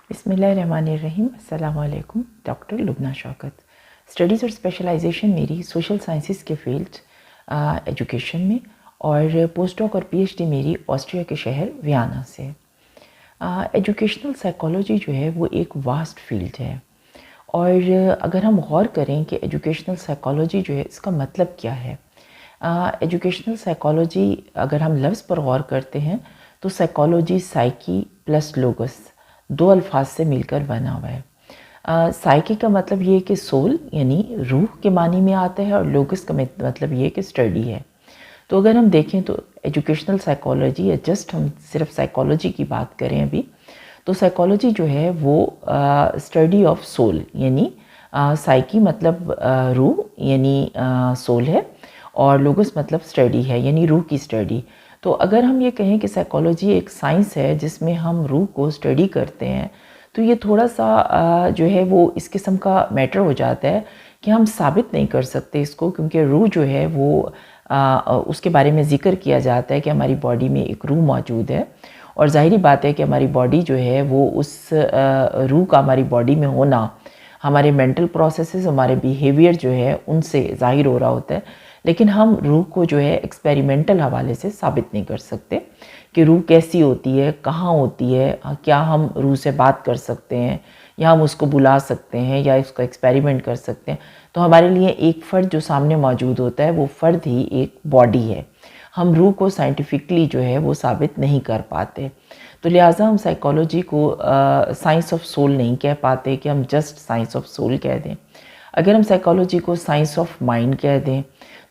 بسم اللہ الرحمن الرحیم. السلام علیکم. ڈاکٹر لبنہ شوکت. اسٹڈیز اور اسپیشلائزیشن میری سوشل سائنسز کے فیلڈ ایجوکیشن میں، اور پوسٹ ڈاک اور پی ایچ ڈی میری آسٹریا کے شہر ویانا سے. ایجوکیشنل سائیکالوجی جو ہے وہ ایک واسٹ فیلڈ ہے، اور اگر ہم غور کریں کہ ایجوکیشنل سائیکالوجی جو ہے اس کا مطلب کیا ہے. ایجوکیشنل سائیکالوجی اگر ہم لفظ پر غور کرتے ہیں تو سائیکالوجی سائیکی پلس لوگس دو الفاظ سے مل کر بنا ہوا ہے. سائیکی کا مطلب یہ ہے کہ سول یعنی روح کے معنی میں آتا ہے، اور لوگس کا مطلب یہ ہے کہ اسٹڈی ہے. تو اگر ہم دیکھیں تو ایجوکیشنل سائیکالوجی، یا جسٹ ہم صرف سائیکالوجی کی بات کریں ابھی، تو سائیکالوجی جو ہے وہ اسٹڈی آف سول، یعنی سائیکی مطلب روح یعنی سول ہے، اور لوگس مطلب اسٹڈی ہے یعنی روح کی اسٹڈی. تو اگر ہم یہ کہیں کہ سائیکالوجی ایک سائنس ہے جس میں ہم روح کو اسٹڈی کرتے ہیں، تو یہ تھوڑا سا جو ہے وہ اس قسم کا میٹر ہو جاتا ہے کہ ہم ثابت نہیں کر سکتے اس کو، کیونکہ روح جو ہے وہ اس کے بارے میں ذکر کیا جاتا ہے کہ ہماری باڈی میں ایک روح موجود ہے، اور ظاہری بات ہے کہ ہماری باڈی جو ہے وہ اس روح کا ہماری باڈی میں ہونا ہمارے مینٹل پروسیسز، ہمارے بیہیویئر جو ہے ان سے ظاہر ہو رہا ہوتا ہے. لیکن ہم روح کو جو ہے ایکسپیریمنٹل حوالے سے ثابت نہیں کر سکتے کہ روح کیسی ہوتی ہے، کہاں ہوتی ہے، کیا ہم روح سے بات کر سکتے ہیں، یا ہم اس کو بلا سکتے ہیں، یا اس کو ایکسپیریمنٹ کر سکتے ہیں. تو ہمارے لیے ایک فرد جو سامنے موجود ہوتا ہے وہ فرد ہی ایک باڈی ہے. ہم روح کو سائنٹیفکلی جو ہے وہ ثابت نہیں کر پاتے. تو لہٰذا ہم سائیکالوجی کو سائنس آف سول نہیں کہہ پاتے کہ ہم جسٹ سائنس آف سول کہہ دیں. اگر ہم سائیکالوجی کو سائنس آف مائنڈ کہہ دیں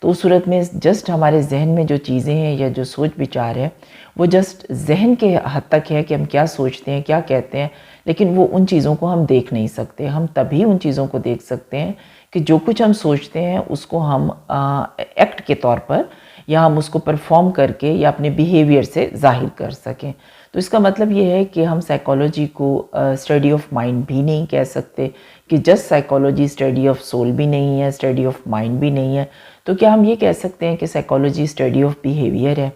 تو اس صورت میں جسٹ ہمارے ذہن میں جو چیزیں ہیں یا جو سوچ بچار ہے وہ جسٹ ذہن کے حد تک ہے کہ ہم کیا سوچتے ہیں، کیا کہتے ہیں، لیکن وہ ان چیزوں کو ہم دیکھ نہیں سکتے. ہم تبھی ان چیزوں کو دیکھ سکتے ہیں کہ جو کچھ ہم سوچتے ہیں اس کو ہم ایکٹ کے طور پر، یا ہم اس کو پرفارم کر کے یا اپنے بیہیویئر سے ظاہر کر سکیں. تو اس کا مطلب یہ ہے کہ ہم سائیکالوجی کو اسٹڈی آف مائنڈ بھی نہیں کہہ سکتے، کہ just psychology study of civil بھی نہیں ہے، اسٹڈی آف مائنڈ بھی نہیں ہے. تو کیا ہم یہ کہہ سکتے ہیں کہ سائیکالوجی اسٹڈی آف بیہیویئر ہے؟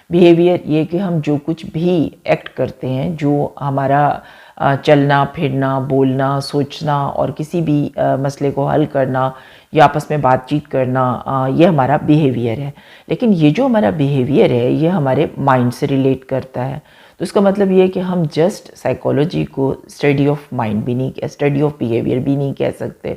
بیہیویئر یہ کہ ہم جو کچھ بھی ایکٹ کرتے ہیں، جو ہمارا چلنا پھرنا، بولنا، سوچنا، اور کسی بھی مسئلے کو حل کرنا یا آپس میں بات چیت کرنا، یہ ہمارا بیہیویئر ہے. لیکن یہ جو ہمارا بیہیویئر ہے یہ ہمارے مائنڈ سے ریلیٹ کرتا ہے. تو اس کا مطلب یہ ہے کہ ہم جسٹ سائیکالوجی کو اسٹڈی آف مائنڈ بھی نہیں، اسٹڈی آف بیہیویئر بھی نہیں کہہ سکتے.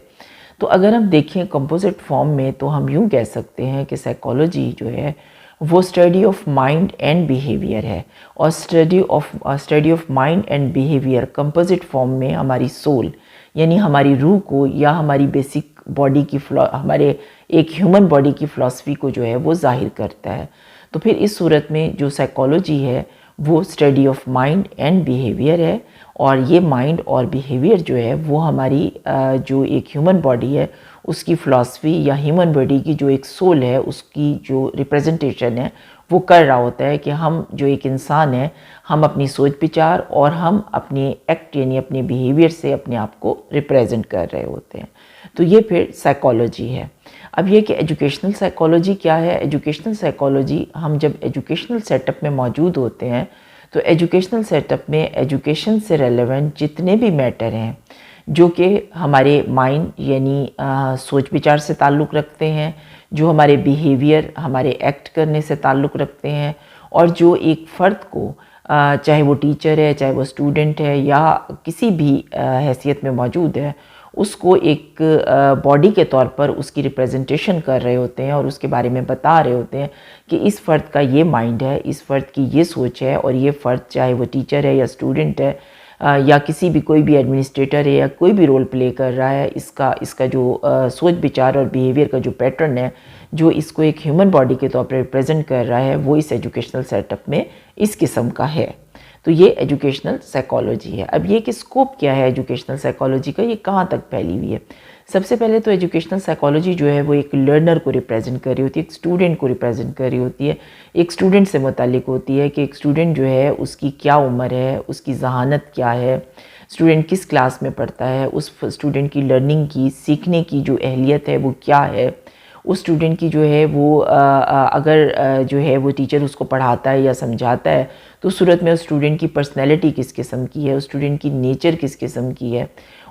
تو اگر ہم دیکھیں کمپوزٹ فارم میں تو ہم یوں کہہ سکتے ہیں کہ سائیکالوجی جو ہے وہ study of mind and behaviour ہے، اور study of mind and behaviour composite form میں ہماری سول یعنی ہماری روح کو، یا ہماری بیسک باڈی کی ہمارے ایک ہیومن باڈی کی فلاسفی کو جو ہے وہ ظاہر کرتا ہے. تو پھر اس صورت میں جو سائیکالوجی ہے وہ study of mind and behaviour ہے، اور یہ مائنڈ اور بیہیویئر جو ہے وہ ہماری جو ایک ہیومن باڈی ہے اس کی فلاسفی، یا ہیومن باڈی کی جو ایک سول ہے اس کی جو ریپریزنٹیشن ہے وہ کر رہا ہوتا ہے کہ ہم جو ایک انسان ہے، ہم اپنی سوچ بچار اور ہم اپنے ایکٹ یعنی اپنے بیہیویئر سے اپنے آپ کو ریپریزنٹ کر رہے ہوتے ہیں. تو یہ پھر سائیکالوجی ہے. اب یہ کہ ایجوکیشنل سائیکالوجی کیا ہے؟ ایجوکیشنل سائیکالوجی، ہم جب ایجوکیشنل سیٹ اپ میں موجود ہوتے ہیں تو ایجوکیشنل سیٹ اپ میں ایجوکیشن سے ریلیونٹ جتنے بھی میٹر ہیں جو کہ ہمارے مائنڈ یعنی سوچ بچار سے تعلق رکھتے ہیں، جو ہمارے بیہیویئر ہمارے ایکٹ کرنے سے تعلق رکھتے ہیں، اور جو ایک فرد کو چاہے وہ ٹیچر ہے، چاہے وہ اسٹوڈنٹ ہے، یا کسی بھی حیثیت میں موجود ہے، اس کو ایک باڈی کے طور پر اس کی ریپریزنٹیشن کر رہے ہوتے ہیں، اور اس کے بارے میں بتا رہے ہوتے ہیں کہ اس فرد کا یہ مائنڈ ہے، اس فرد کی یہ سوچ ہے، اور یہ فرد چاہے وہ ٹیچر ہے یا اسٹوڈنٹ ہے، یا کسی بھی کوئی بھی ایڈمنسٹریٹر ہے، یا کوئی بھی رول پلے کر رہا ہے، اس کا جو سوچ بچار اور بیہیویئر کا جو پیٹرن ہے جو اس کو ایک ہیومن باڈی کے طور پر ریپریزنٹ کر رہا ہے، وہ اس ایجوکیشنل سیٹ اپ میں اس قسم کا ہے. تو یہ ایجوکیشنل سائیکالوجی ہے. اب یہ کہ اسکوپ کیا ہے ایجوکیشنل سائیکالوجی کا، یہ کہاں تک پھیلی ہوئی ہے؟ سب سے پہلے تو ایجوکیشنل سائیکالوجی جو ہے وہ ایک لرنر کو ریپریزنٹ کر رہی ہوتی ہے، ایک اسٹوڈنٹ کو ریپریزنٹ کر رہی ہوتی ہے، ایک اسٹوڈنٹ سے متعلق ہوتی ہے کہ ایک اسٹوڈنٹ جو ہے اس کی کیا عمر ہے، اس کی ذہانت کیا ہے، اسٹوڈنٹ کس کلاس میں پڑھتا ہے، اس اسٹوڈنٹ کی لرننگ کی، سیکھنے کی جو اہلیت ہے وہ کیا ہے، اس اسٹوڈنٹ کی جو ہے وہ اگر جو ہے وہ ٹیچر اس کو پڑھاتا ہے یا سمجھاتا ہے تو اس صورت میں اس اسٹوڈنٹ کی پرسنالٹی کس قسم کی ہے، اس اسٹوڈنٹ کی نیچر کس قسم کی ہے،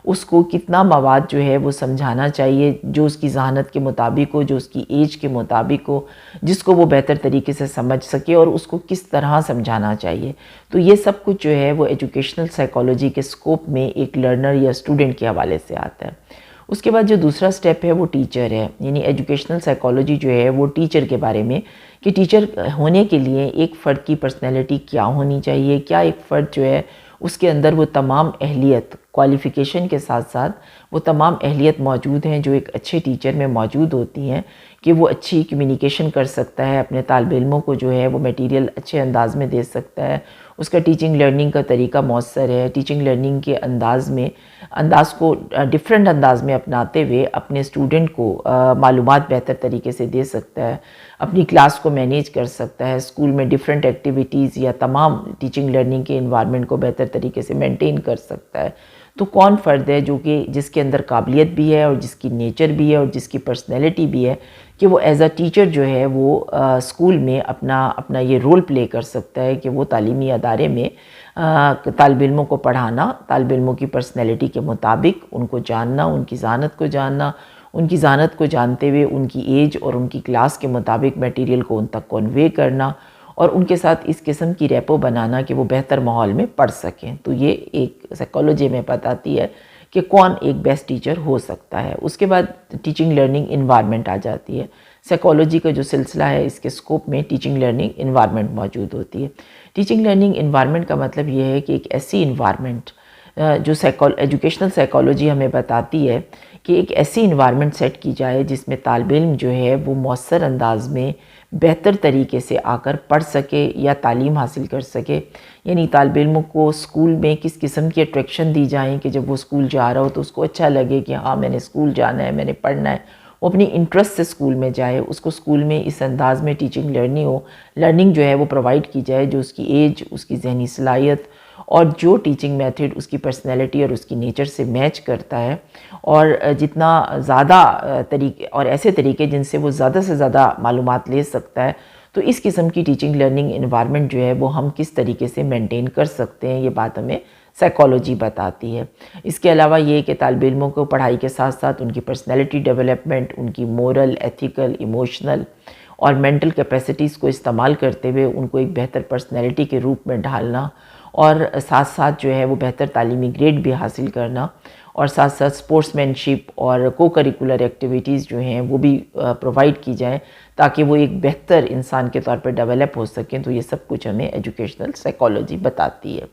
اس کو کتنا مواد جو ہے وہ سمجھانا چاہیے جو اس کی ذہانت کے مطابق ہو، جو اس کی ایج کے مطابق ہو، جس کو وہ بہتر طریقے سے سمجھ سکے، اور اس کو کس طرح سمجھانا چاہیے۔ تو یہ سب کچھ جو ہے وہ ایجوکیشنل سائیکالوجی کے سکوپ میں ایک لرنر یا اسٹوڈنٹ کے حوالے سے آتا ہے۔ اس کے بعد جو دوسرا سٹیپ ہے وہ ٹیچر ہے، یعنی ایجوکیشنل سائیکالوجی جو ہے وہ ٹیچر کے بارے میں، کہ ٹیچر ہونے کے لیے ایک فرد کی پرسنالٹی کیا ہونی چاہیے، کیا ایک فرد جو ہے اس کے اندر وہ تمام اہلیت، کوالیفیکیشن کے ساتھ ساتھ وہ تمام اہلیت موجود ہیں جو ایک اچھے ٹیچر میں موجود ہوتی ہیں، کہ وہ اچھی کمیونیکیشن کر سکتا ہے، اپنے طالب علموں کو جو ہے وہ میٹیریل اچھے انداز میں دے سکتا ہے، اس کا ٹیچنگ لرننگ کا طریقہ مؤثر ہے، ٹیچنگ لرننگ کے انداز کو ڈفرینٹ انداز میں اپناتے ہوئے اپنے اسٹوڈنٹ کو معلومات بہتر طریقے سے دے سکتا ہے، اپنی کلاس کو مینیج کر سکتا ہے، اسکول میں ڈفرینٹ ایکٹیویٹیز یا تمام ٹیچنگ لرننگ کے انوائرمنٹ کو بہتر طریقے سے مینٹین کر سکتا ہے۔ تو کون فرد ہے جو کہ جس کے اندر قابلیت بھی ہے اور جس کی نیچر بھی ہے اور جس کی پرسنالٹی بھی ہے کہ وہ ایز اے ٹیچر جو ہے وہ اسکول میں اپنا یہ رول پلے کر سکتا ہے کہ وہ تعلیمی ادارے میں طالب علموں کو پڑھانا، طالب علموں کی پرسنالٹی کے مطابق ان کو جاننا، ان کی ذہانت کو جاننا، ان کی ذہانت کو جانتے ہوئے ان کی ایج اور ان کی کلاس کے مطابق میٹیریل کو ان تک کنوے کرنا، اور ان کے ساتھ اس قسم کی ریپو بنانا کہ وہ بہتر ماحول میں پڑھ سکیں۔ تو یہ ایک سائیکالوجی میں بتاتی ہے کہ کون ایک بیسٹ ٹیچر ہو سکتا ہے۔ اس کے بعد ٹیچنگ لرننگ انوائرمنٹ آ جاتی ہے۔ سائیکالوجی کا جو سلسلہ ہے اس کے سکوپ میں ٹیچنگ لرننگ انوائرمنٹ موجود ہوتی ہے۔ ٹیچنگ لرننگ انوائرمنٹ کا مطلب یہ ہے کہ ایک ایسی انوائرمنٹ جو ایجوکیشنل سائیکالوجی ہمیں بتاتی ہے کہ ایک ایسی انوائرمنٹ سیٹ کی جائے جس میں طالب علم جو ہے وہ مؤثر انداز میں بہتر طریقے سے آ کر پڑھ سکے یا تعلیم حاصل کر سکے، یعنی طالب علموں کو اسکول میں کس قسم کی اٹریکشن دی جائیں کہ جب وہ اسکول جا رہا ہو تو اس کو اچھا لگے کہ ہاں میں نے اسکول جانا ہے، میں نے پڑھنا ہے، وہ اپنی انٹرسٹ سے اسکول میں جائے، اس کو اسکول میں اس انداز میں ٹیچنگ لرننگ جو ہے وہ پرووائڈ کی جائے جو اس کی ایج، اس کی ذہنی صلاحیت اور جو ٹیچنگ میتھڈ اس کی پرسنالٹی اور اس کی نیچر سے میچ کرتا ہے، اور جتنا زیادہ طریقے اور ایسے طریقے جن سے وہ زیادہ سے زیادہ معلومات لے سکتا ہے۔ تو اس قسم کی ٹیچنگ لرننگ انوائرمنٹ جو ہے وہ ہم کس طریقے سے مینٹین کر سکتے ہیں، یہ بات ہمیں سائیکالوجی بتاتی ہے۔ اس کے علاوہ یہ کہ طالب علموں کو پڑھائی کے ساتھ ساتھ ان کی پرسنالٹی ڈیولپمنٹ، ان کی مورل، ایتھیکل، ایموشنل اور مینٹل کیپیسٹیز کو استعمال کرتے ہوئے ان کو ایک بہتر پرسنالٹی کے روپ میں ڈھالنا، اور ساتھ ساتھ جو ہے وہ بہتر تعلیمی گریڈ بھی حاصل کرنا، اور ساتھ ساتھ سپورٹس مین شپ اور کو کریکولر ایکٹیویٹیز جو ہیں وہ بھی پرووائڈ کی جائیں تاکہ وہ ایک بہتر انسان کے طور پر ڈیولپ ہو سکیں۔ تو یہ سب کچھ ہمیں ایجوکیشنل سائیکالوجی بتاتی ہے۔